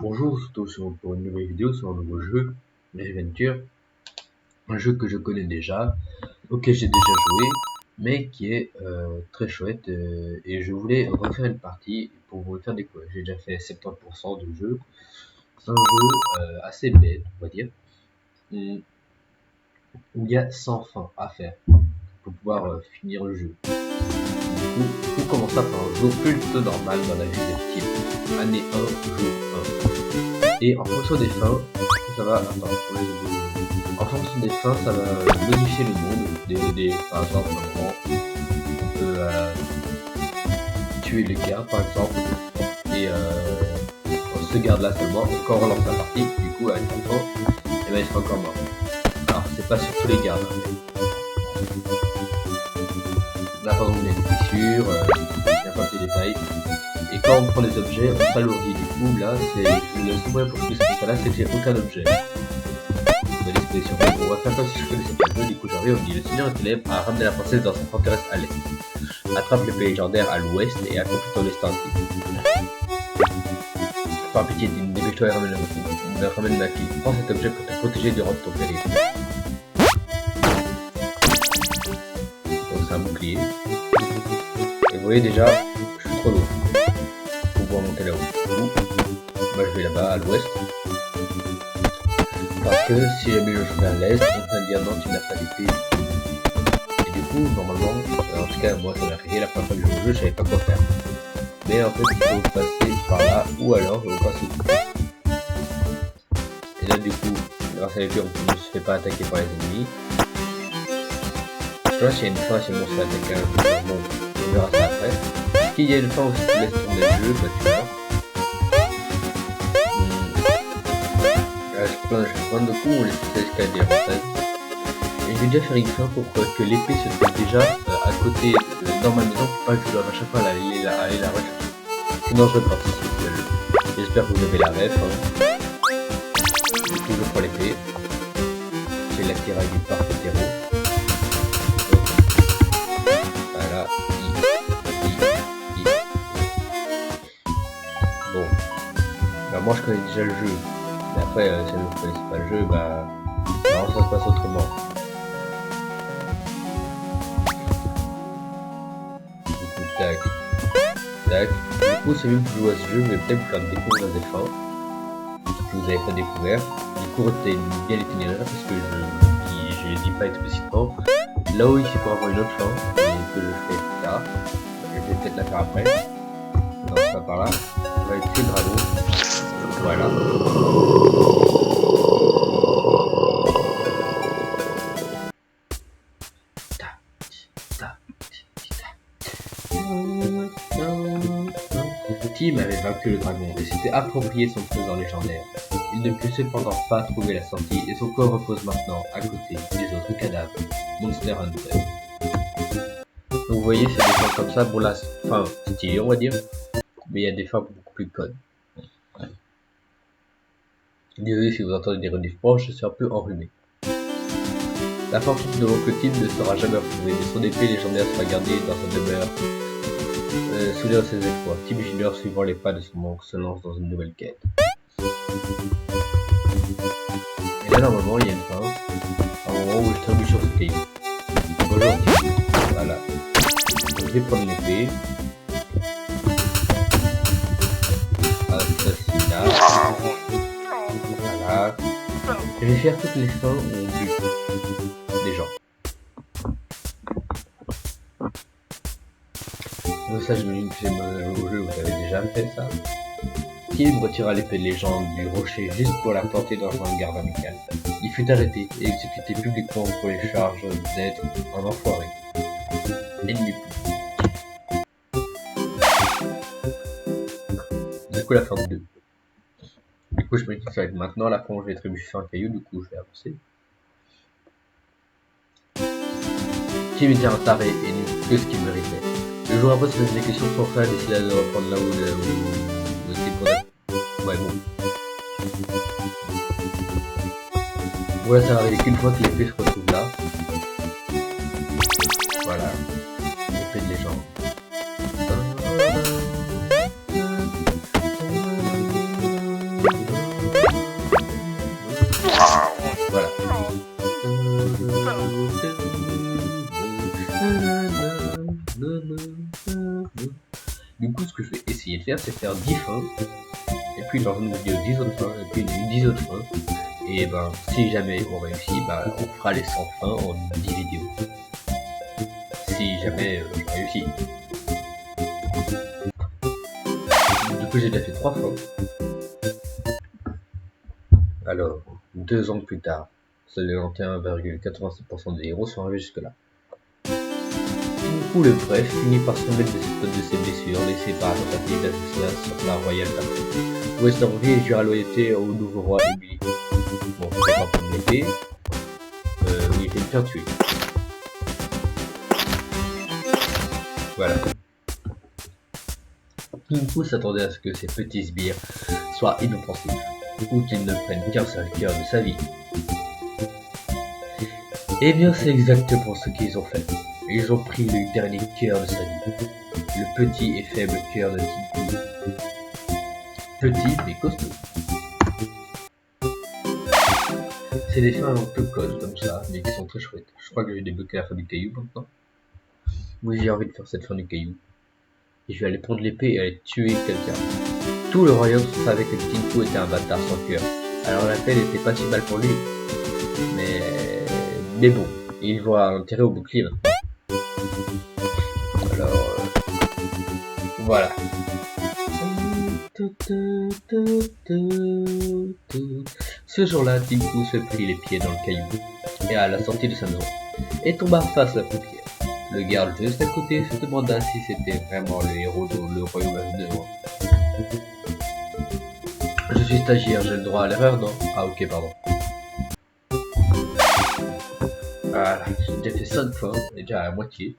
Bonjour, pour une nouvelle vidéo sur un nouveau jeu, Reventure, un jeu que je connais déjà, auquel j'ai déjà joué, mais qui est très chouette et je voulais refaire une partie pour vous le faire découvrir. J'ai déjà fait 70% du jeu. C'est un jeu assez bête, on va dire, où il y a 100 fins à faire pour pouvoir finir le jeu. Du coup, tout commence par un jour plutôt normal dans la vie des petits. Année 1, jour 1. Et en fonction des fins, ça va. En fonction des fins, ça va modifier le monde. Par exemple, on peut tuer les gardes, par exemple, et on se garde là seulement. Et quand on relance la partie, du coup, avec le temps, et ben, il sera encore mort. Alors, c'est pas sur tous les gardes. Là, par exemple, il y a des fissures, il y a pas de détails. Et quand on prend les objets, on s'alourdit. Du coup, là, c'est le seul moyen pour que je puisse faire ça là, c'est que j'ai aucun objet. De l'exposition. On va faire comme si je connaissais pas le jeu. Du coup, j'arrive, on dit le seigneur Ténèbres a ramené la princesse dans sa forteresse à l'est. Attrape l'épée légendaire à l'ouest et accomplit ton destin antique. Par pitié, dépêche-toi et ramène ma fille. Prends cet objet pour te protéger durant ton périple. Donc, c'est un bouclier. Et vous voyez déjà, je suis trop lourd pour pouvoir monter là-haut. Moi je vais là-bas à l'ouest. Parce que si jamais je vais à l'est, on va dire non, tu n'as pas d'épée. Et du coup, normalement, en tout cas moi ça m'est arrivé la première fois que je joue au jeu, je savais pas quoi faire. Mais en fait il faut passer par là, ou alors je passe au-dessus. Et là du coup, grâce à l'épée on ne se fait pas attaquer par les ennemis. Je vois s'il y a une fin, si on se fait attaquer un peu, bon, on verra ça après. S'il y a une fin où si tu laisses tourner le jeu, bah tu vois. Je prends de coups, on laisse tout escalader en fait. Et je vais déjà faire une fin pour que l'épée se trouve déjà à côté dans ma maison pour pas que je doive à chaque fois aller la rechercher. Sinon je repartis sur le jeu. J'espère que vous avez la ref. Hein. Du coup je prends l'épée. J'ai l'attirail du parc hétéro. Voilà. Bon. Bah, moi je connais déjà le jeu. Mais après, si vous ne connaissez pas le jeu, bah non, ça se passe autrement. Du coup, tac, tac. Du coup, c'est mieux que je joue à ce jeu, je vais peut-être vous faire découvrir des fins que vous n'avez pas découvert. Du coup, retenez bien l'itinéraire parce que je ne dis pas explicitement. Là où ici pour avoir une autre fin, et que je ferai plus tard, je vais peut-être la faire après. Non, c'est pas par là. On va être que dragon. Voilà. Tim avait vaincu le dragon et s'était approprié son trésor légendaire. Il ne peut cependant pas trouver la sortie et son corps repose maintenant à côté des autres cadavres. Monster Hunter. Donc vous voyez, c'est des fins comme ça. Bon là, fin stylée on va dire, mais il y a des fins beaucoup plus connes. Désolé si vous entendez des reniflements, je suis un peu enrhumé. La fortune de l'oncle Tim ne sera jamais retrouvée, mais son épée légendaire sera gardée dans sa demeure. Soudé à ses exploits, Tim Junior, suivant les pas de son oncle, se lance dans une nouvelle quête. Et là, normalement, il y a une fin, un moment où je trébuche sur ce caillou. Bonjour Tim. Voilà. Donc, je vais prendre l'épée. Assassinat. Voilà. Je vais faire toutes les fins où on bute des gens. Donc ça, je me dis que c'est au jeu, vous avez déjà fait ça. Tim retira l'épée de légende du rocher juste pour la porter dans un garde amical. Il fut arrêté et exécuté publiquement pour les charges d'être un enfoiré. Ennemi public. Du coup, la fin de 2. Du coup, je me dis que ça va être maintenant la fin où je vais trébucher sur un caillou, du coup, je vais avancer. Tim était un taré et n'eut que ce qu'il méritait. Le jour après son exécution, son frère décida de reprendre là où était condamné. Ouais, bon. Voilà, ça va arriver qu'une fois que l'épée se retrouve là. Voilà. L'épée de légende. Du coup, ce que je vais essayer de faire, c'est faire 10 fins, et puis dans une vidéo 10 autres fins, et puis 10 autres fins. Et ben, si jamais on réussit, ben, on fera les 100 fins en 10 vidéos. Si jamais je réussis. Du coup, j'ai déjà fait 3 fins. Alors, 2 ans plus tard, 91,87% des héros sont arrivés jusque-là. Kinkou le Bref finit par se remettre de ses blessures, laissées par la tentative d'assassinat sur la royale Tapu. Westorvie jure la loyauté au nouveau roi Emily. Bon, je vais pas prendre l'épée. Oui, je vais me faire tuer. Voilà. Kinkou s'attendait à ce que ces petits sbires soient inoffensifs, ou qu'ils ne prennent qu'un seul cœur de sa vie. Eh bien, c'est exactement ce qu'ils ont fait. Ils ont pris le dernier cœur de sa vie. Le petit et faible cœur de Kinkou. Petit mais costaud. C'est des fins un peu connes comme ça, mais qui sont très chouettes. Je crois que j'ai débloqué la fin du caillou maintenant. Oui, j'ai envie de faire cette fin du caillou. Et je vais aller prendre l'épée et aller tuer quelqu'un. Tout le royaume savait que Kinkou était un bâtard sans cœur. Alors la paix n'était pas si mal pour lui. Mais bon, il voit un intérêt au bouclier maintenant. Alors, voilà. Ce jour-là, Kinkou se prit les pieds dans le caillou et à la sortie de sa maison et tomba face à la paupière. Le garde juste à côté se demanda si c'était vraiment le héros dont le royaume avait besoin. Je suis stagiaire, j'ai le droit à l'erreur, non? Ah ok, pardon. Voilà, j'ai déjà fait 5 fois, et déjà à la moitié.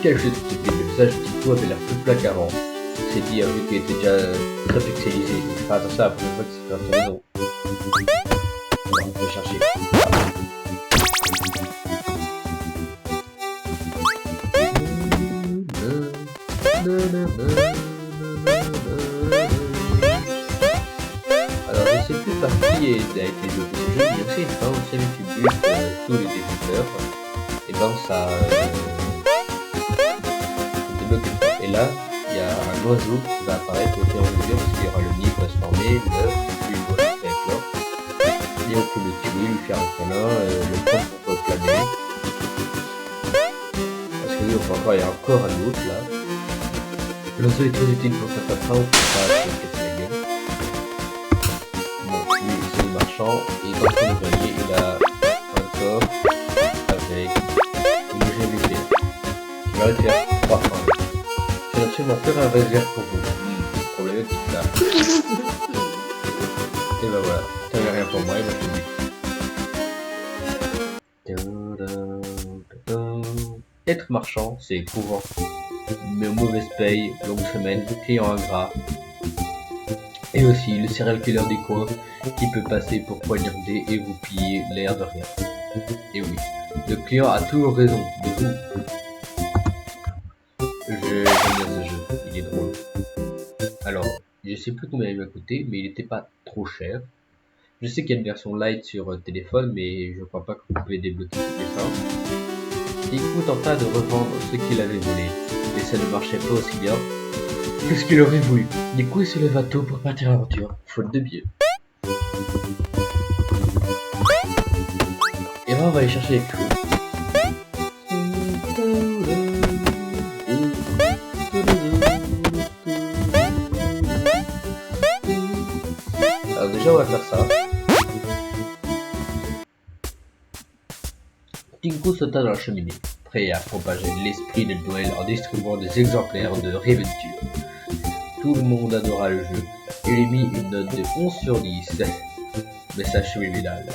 Quel jeu de stupide, le visage de Kinkou avait l'air plus plat qu'avant. C'est dire, vu qu'il était déjà très pixelisé, il fera attention à la prochaine fois que c'est dans son maison. Alors, on peut chercher. Alors, je sais plus par qui a été développé ce jeu, mais il y a aussi une fin où si tu butes tous les développeurs, et ben ça débloque une fois. Et là, il y a un oiseau qui va apparaître au fur et à mesure, parce qu'il y aura le nid qui va se former, l'œuf, puis il va avec l'or. Et on peut le tuer, lui faire un câlin, le prendre pour planer. Parce que oui, on peut encore, il y a encore un autre là. L'oiseau est très utile pour certains trains, on peut pas se casser la gueule. Bon, lui c'est le marchand, et dans son grenier, il a un coffre avec une GVT. Qui va le faire 3 fois. Je vais absolument faire un réserve pour vous. Problématique là. Et ben voilà, t'avais rien pour moi, et ben je te dis. Être marchand, c'est éprouvant. Mais mauvaise paye, longue semaine, client ingrat. Et aussi le serial killer des coins qui peut passer pour poignarder et vous piller l'air de rien. Et oui, le client a toujours raison de vous. J'aime bien ce jeu, il est drôle. Alors, je sais plus combien il m'a coûté, mais il était pas trop cher. Je sais qu'il y a une version light sur téléphone, mais je crois pas que vous pouvez débloquer toutes les fins. Kinkou tenta de revendre ce qu'il avait volé, mais ça ne marchait pas aussi bien que ce qu'il aurait voulu. Du coup, il se leva tôt pour partir à l'aventure, faute de billets. Et ben, on va aller chercher les clous. Alors déjà, on va faire ça. Kinkou sauta dans la cheminée, prêt à propager l'esprit de Noël en distribuant des exemplaires de Reventure. Tout le monde adora le jeu et lui mit une note de 11 sur 10. Message subliminal.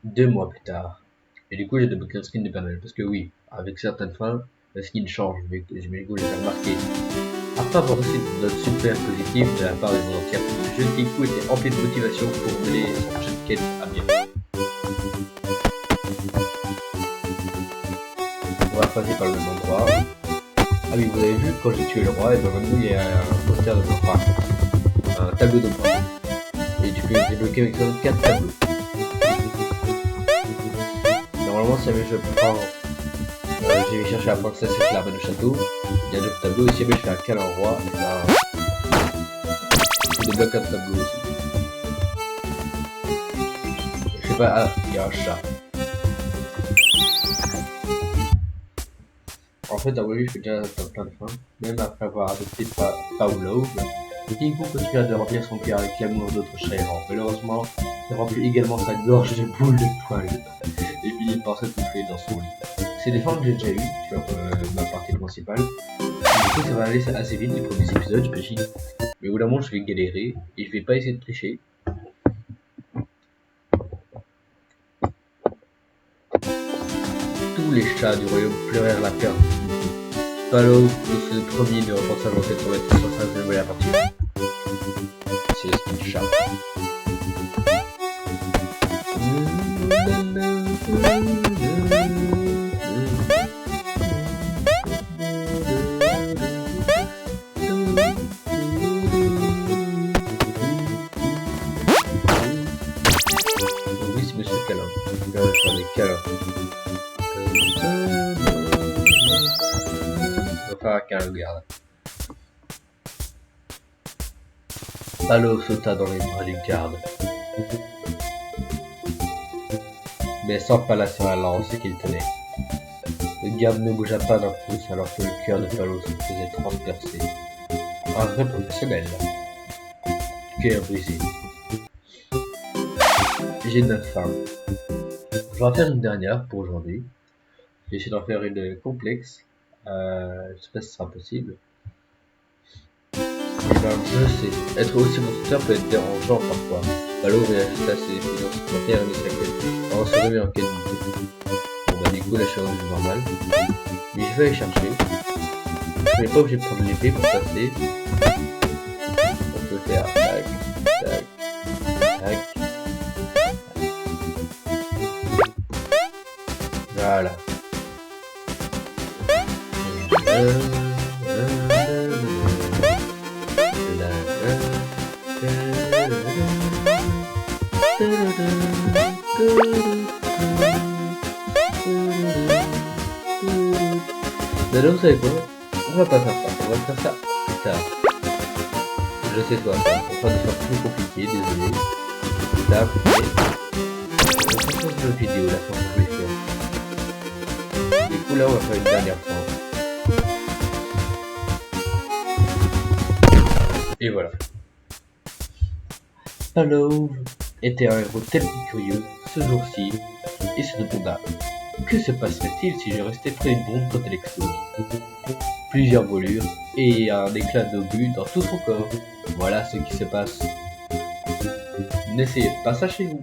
2 mois plus tard. Et du coup, j'ai débloqué un skin de Père Noël. Parce que oui, avec certaines fins, le skin change. Mais je vais les faire remarquer. Après avoir reçu une note super positive de la part des monde entier, le jeu de Kinkou était empli de motivation pour mener sa prochaine quête à bien. On va passer par le même endroit. oui, vous avez vu, quand j'ai tué le roi, et ben maintenant il y a un poster de bord, enfin, un tableau de bord. Et tu peux débloquer avec 4 tableaux. Normalement, si jamais je prends, je vais chercher la princesse avec l'arme de château, il y a 2 tableaux, et si jamais je fais un câlin au roi, et ben, je débloque un tableau aussi. Je sais pas, ah, il y a un chat. En fait, dans je fais déjà plein de fins, même après avoir adopté Paolo. Kinko continue de remplir son cœur avec l'amour d'autres chats errants. Malheureusement, il remplit également sa gorge de boules de poils et finit par s'étouffer dans son lit. C'est des fins que j'ai déjà eues sur ma partie principale. Du coup, ça va aller assez vite les premiers épisodes, j'imagine. Mais au bout d'un moment, je vais galérer et je vais pas essayer de tricher. Tous les chats du royaume pleurèrent la perte. Paolo, le premier de repenser à l'enquête pour être sur sa nouvelle aventure. C'est le chat. Oui, c'est monsieur Câlin. Il va faire des câlins. Enfin, qu'un le garde. Paolo sauta dans les bras du garde, mais sans pas sur la lance qu'il tenait. Le garde ne bougea pas d'un pouce alors que le cœur de Paolo se faisait transpercer. Un vrai professionnel. Cœur brisé. J'ai 9 femmes. Je vais en faire une dernière pour aujourd'hui. J'ai essayé d'en faire une complexe. Je sais pas si ce sera possible. Et ben, je sais, être aussi constructeur peut être dérangeant parfois. Paolo réajusta ses finances supplémentaires et met sa quête. On se remet en quête du tout. Bon bah du coup la chose est normale. Mais je vais aller chercher. Je n'ai pas obligé de prendre l'épée pour passer. On peut faire tac, tac, tac. Voilà. D'ailleurs, vous savez quoi? On va pas faire ça, on va faire ça plus tard. Je sais quoi faire, on fera des choses plus compliquées, désolé. Plus tard, mais on va faire une vidéo la fois que je vais faire. Du coup là on va faire une dernière fois. Et voilà. Paolo était un héros tellement curieux ce jour-ci et se demanda que se passerait-il si je restais près d'une bombe quand elle explose. Plusieurs brûlures et un éclat d'obus dans tout son corps. Voilà ce qui se passe. N'essayez pas ça chez vous.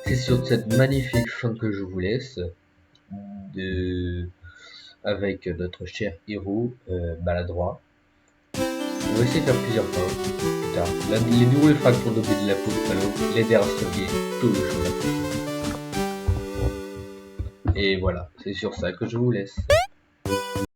C'est sur cette magnifique fin que je vous laisse avec notre cher héros maladroit. On va essayer de faire plusieurs fois plus tard. Les nouvelles fractures d'obus de la peau de Paolo l'aidèrent à surveiller tout le chemin. Et voilà, c'est sur ça que je vous laisse.